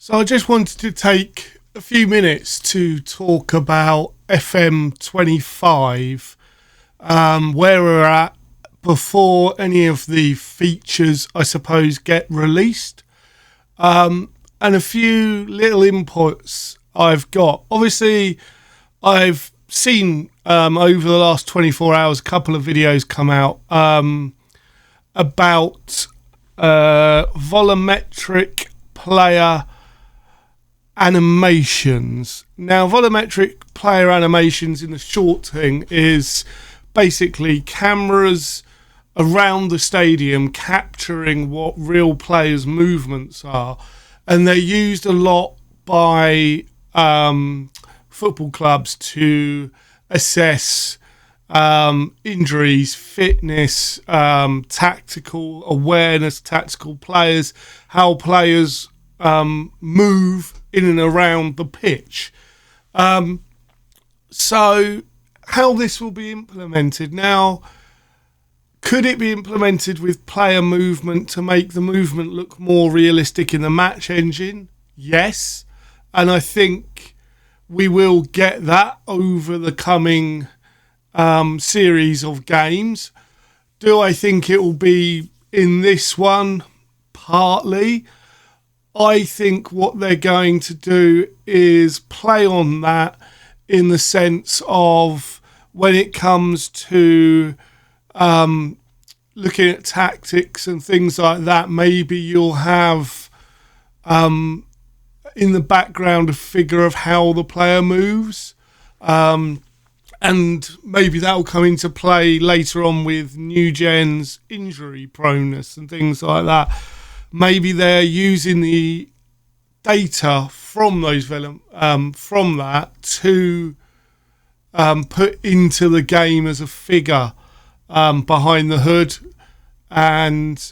So I just wanted to take a few minutes to talk about FM25, where we're at before any of the features, I suppose, get released, and a few little inputs I've got. Obviously, I've seen over the last 24 hours a couple of videos come out about volumetric player animations. Now, volumetric player animations in the short thing is basically cameras around the stadium capturing what real players' movements are, and they're used a lot by football clubs to assess injuries, fitness, tactical awareness, tactical players, how players move in and around the pitch. So how this will be implemented now, could it be implemented with player movement to make the movement look more realistic in the match engine? Yes, and I think we will get that over the coming series of games. Do I think it will be in this one? Partly. I think what they're going to do is play on that in the sense of when it comes to looking at tactics and things like that, maybe you'll have in the background a figure of how the player moves. And maybe that will come into play later on with new gen's injury proneness and things like that. Maybe they're using the data from those from that to put into the game as a figure behind the hood, and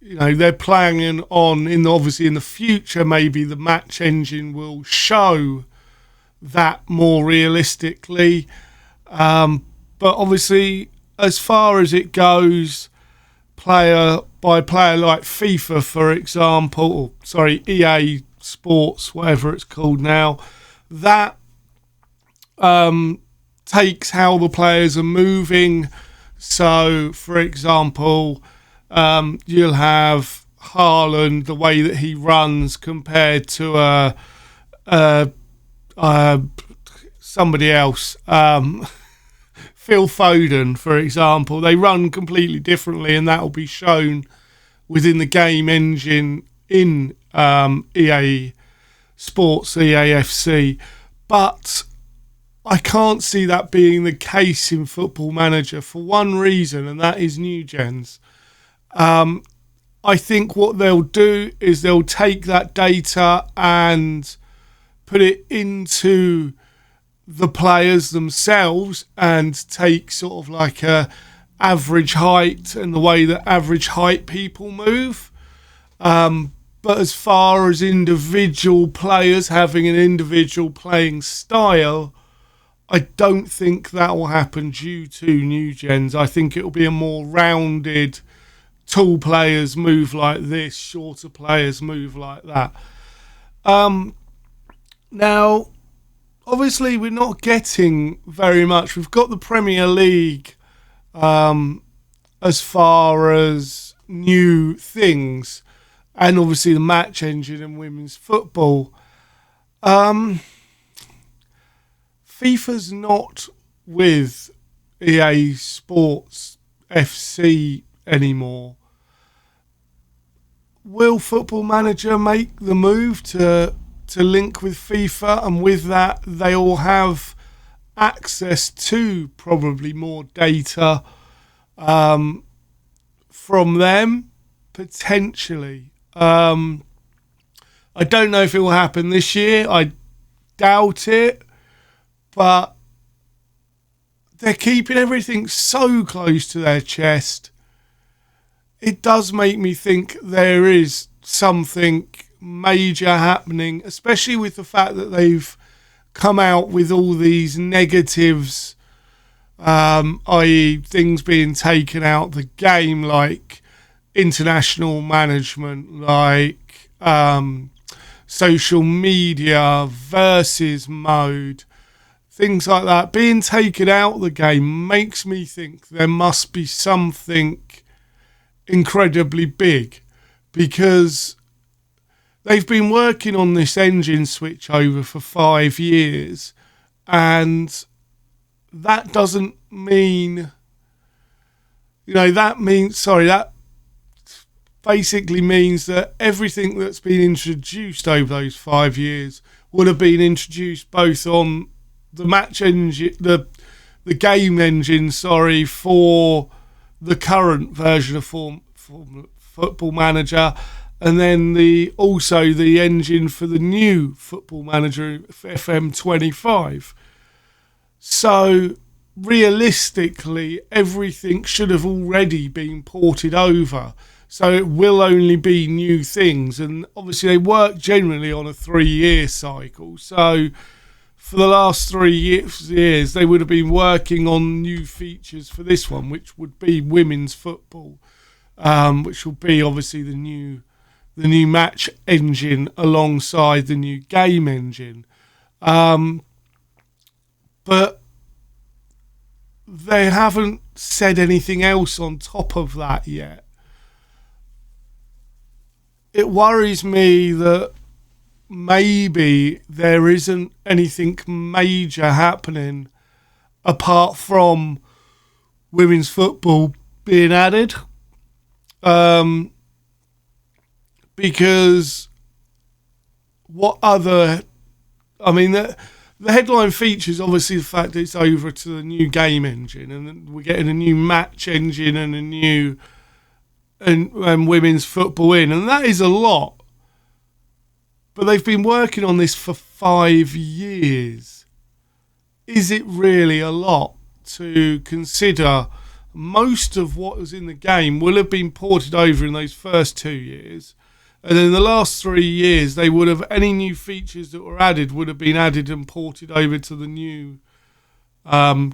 they're playing on obviously in the future. Maybe the match engine will show that more realistically, but obviously, as far as it goes, player by player, like FIFA, for example, EA Sports, whatever it's called now, that takes how the players are moving. So, for example, you'll have Haaland, the way that he runs compared to somebody else. Phil Foden, for example, they run completely differently, and that will be shown within the game engine in EA Sports, EAFC. But I can't see that being the case in Football Manager for one reason, and that is new gens. I think what they'll do is they'll take that data and put it into the players themselves and take sort of like a average height and the way that average height people move. But as far as individual players having an individual playing style, I don't think that will happen due to new gens. I think it will be a more rounded, tall players move like this, shorter players move like that. Now, obviously, we're not getting very much. We've got the Premier League as far as new things, and obviously the match engine and women's football. FIFA's not with EA Sports FC anymore. Will Football Manager make the move to link with FIFA, and with that they all have access to probably more data from them, potentially. I don't know if it will happen this year. I doubt it, but they're keeping everything so close to their chest. It does make me think there is something major happening, especially with the fact that they've come out with all these negatives, i.e. things being taken out the game, like international management, like social media, versus mode, things like that being taken out of the game makes me think there must be something incredibly big, because they've been working on this engine switch over for 5 years, and that doesn't mean, that basically means that everything that's been introduced over those 5 years would have been introduced both on the match engine, the game engine, for the current version of Football Manager, and then also the engine for the new Football Manager FM25. So realistically, everything should have already been ported over. So it will only be new things. And obviously they work generally on a 3-year cycle. So for the last 3 years, they would have been working on new features for this one, which would be women's football, which will be obviously the new match engine alongside the new game engine. But they haven't said anything else on top of that yet. It worries me that maybe there isn't anything major happening apart from women's football being added. Because what other... The headline features obviously the fact that it's over to the new game engine, and we're getting a new match engine and a new and women's football in, and that is a lot. But they've been working on this for 5 years. Is it really a lot to consider? Most of what was in the game will have been ported over in those first 2 years. And in the last 3 years, they would have, any new features that were added would have been added and ported over to the new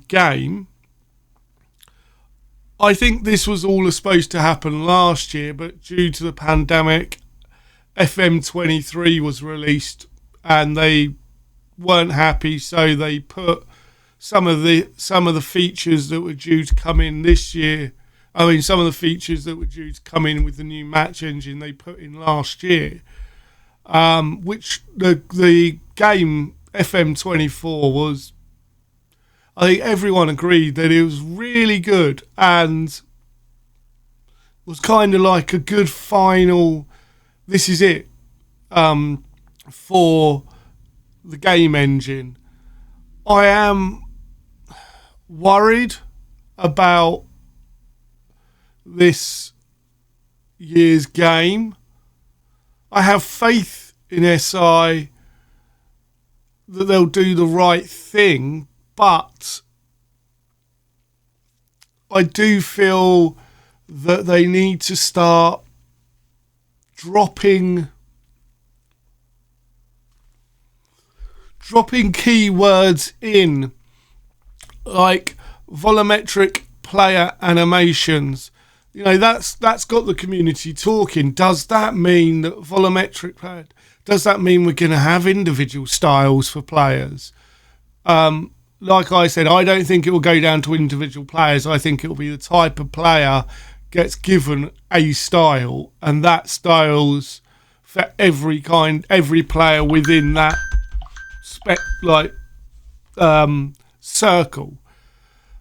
game. I think this was all supposed to happen last year, but due to the pandemic, FM23 was released and they weren't happy, so they put some of the features that were due to come in this year. Some of the features that were due to come in with the new match engine they put in last year, which the game FM24 was, I think everyone agreed that it was really good and was kind of like a good final, this is it, for the game engine. I am worried about this year's game. I have faith in SI that they'll do the right thing, but I do feel that they need to start dropping keywords in, like volumetric player animations. That's got the community talking. Does that mean that volumetric? Does that mean we're going to have individual styles for players? Like I said, I don't think it will go down to individual players. I think it will be the type of player gets given a style, and that style's for every player within that circle.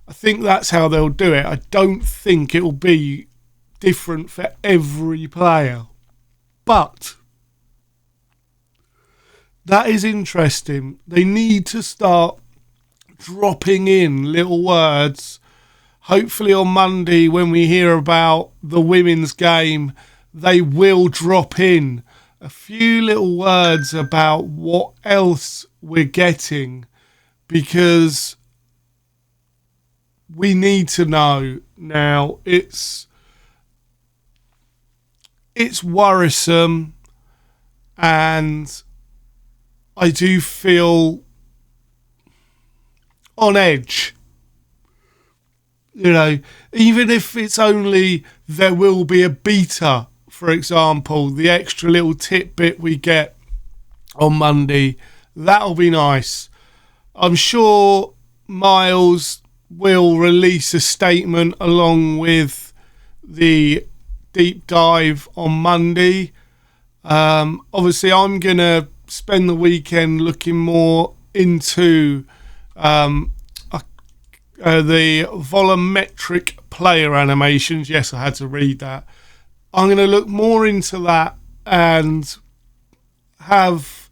I think that's how they'll do it. I don't think it will be different for every player. But that is interesting. They need to start dropping in little words. Hopefully on Monday, when we hear about the women's game, they will drop in a few little words about what else we're getting, because we need to know now. It's worrisome, and I do feel on edge. Even if it's only there will be a beta, for example, the extra little tidbit we get on Monday. That'll be nice. I'm sure Miles will release a statement along with the deep dive on Monday. Obviously, I'm going to spend the weekend looking more into the volumetric player animations. Yes, I had to read that. I'm going to look more into that and have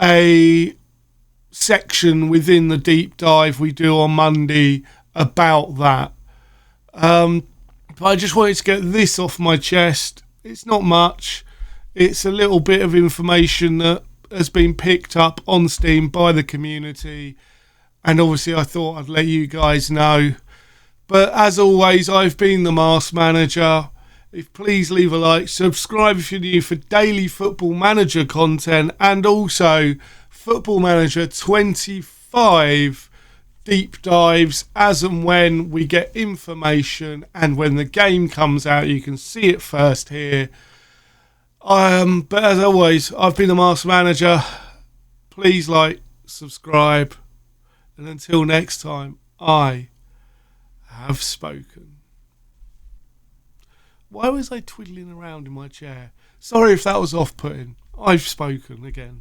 a section within the deep dive we do on Monday about that. But I just wanted to get this off my chest. It's not much. It's a little bit of information that has been picked up on Steam by the community. And obviously I thought I'd let you guys know. But as always, I've been the Masked Manager. Please leave a like, subscribe if you're new for daily Football Manager content, and also Football Manager 25 deep dives as and when we get information, and when the game comes out you can see it first here. But as always, I've been the Masked Manager. Please like, subscribe, and until next time, I have spoken. Why was I twiddling around in my chair? Sorry if that was off-putting. I've spoken again.